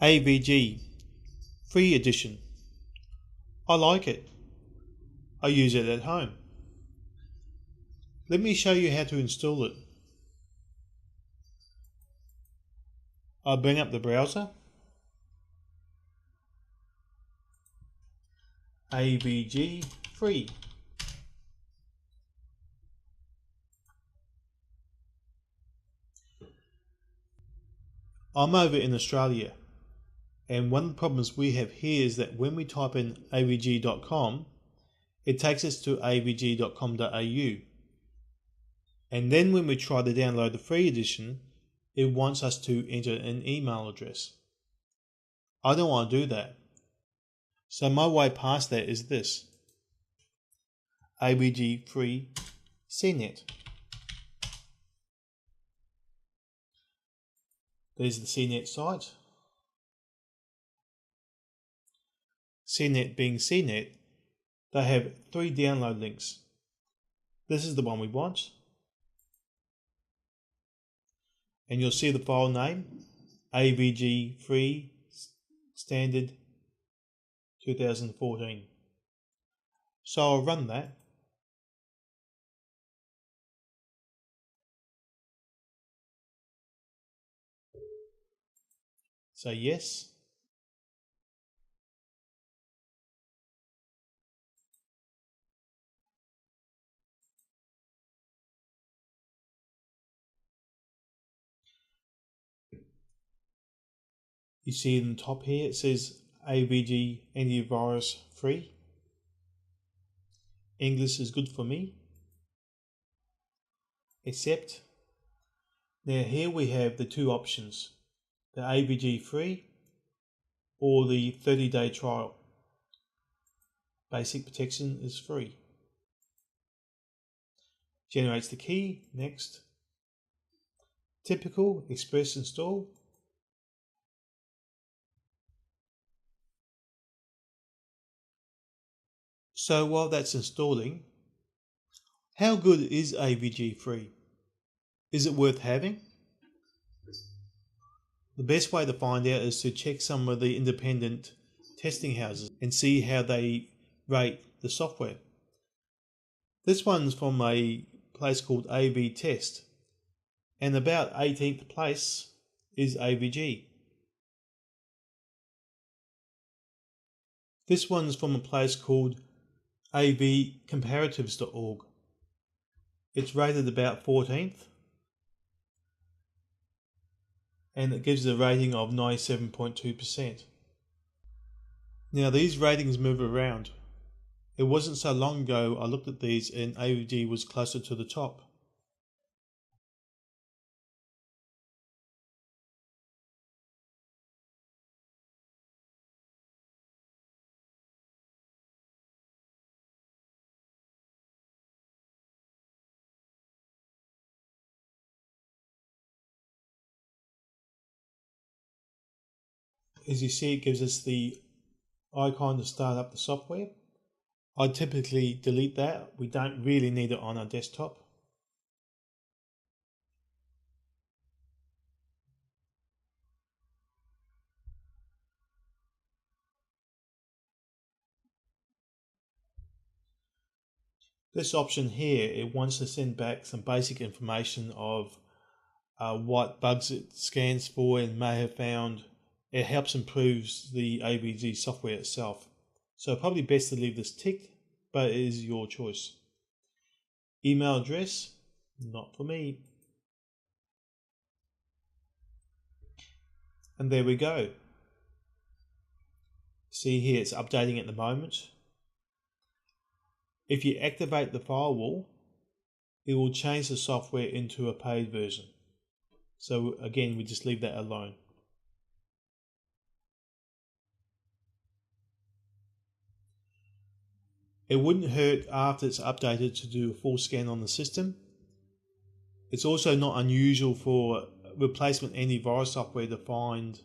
AVG Free Edition. I like it. I use it at home. Let me show you how to install it. I'll bring up the browser. AVG Free. I'm over in Australia, and one of the problems we have here is that when we type in avg.com, it takes us to avg.com.au, and then when we try to download the free edition, it wants us to enter an email address. I don't want to do that, so my way past that is this: AVG Free CNET. There's the CNET site. CNET being CNET, they have 3 download links. This is the one we want. And you'll see the file name, AVG Free Standard 2014. So I'll run that. Say yes. You see in the top here it says AVG Antivirus Free. English is good for me. Accept. Now here we have the 2 options: the AVG Free or the 30-day trial. Basic protection is free. Generates the key. Next. Typical Express install. So while that's installing, how good is AVG Free? Is it worth having? The best way to find out is to check some of the independent testing houses and see how they rate the software. This one's from a place called AV Test, and about 18th place is AVG. This one's from a place called avcomparatives.org. It's rated about 14th, and it gives a rating of 97.2%. Now these ratings move around. It wasn't so long ago I looked at these and AVG was closer to the top. As you see, it gives us the icon to start up the software. I typically delete that. We don't really need it on our desktop. This option here, it wants to send back some basic information of what bugs it scans for and may have found. It helps improve the AVG software itself. So probably best to leave this ticked, but it is your choice. Email address, not for me. And there we go. See here, it's updating at the moment. If you activate the firewall, it will change the software into a paid version. So again, we just leave that alone. It wouldn't hurt after it's updated to do a full scan on the system. It's also not unusual for replacement antivirus software to find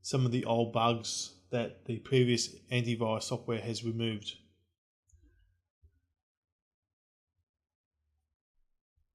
some of the old bugs that the previous antivirus software has removed.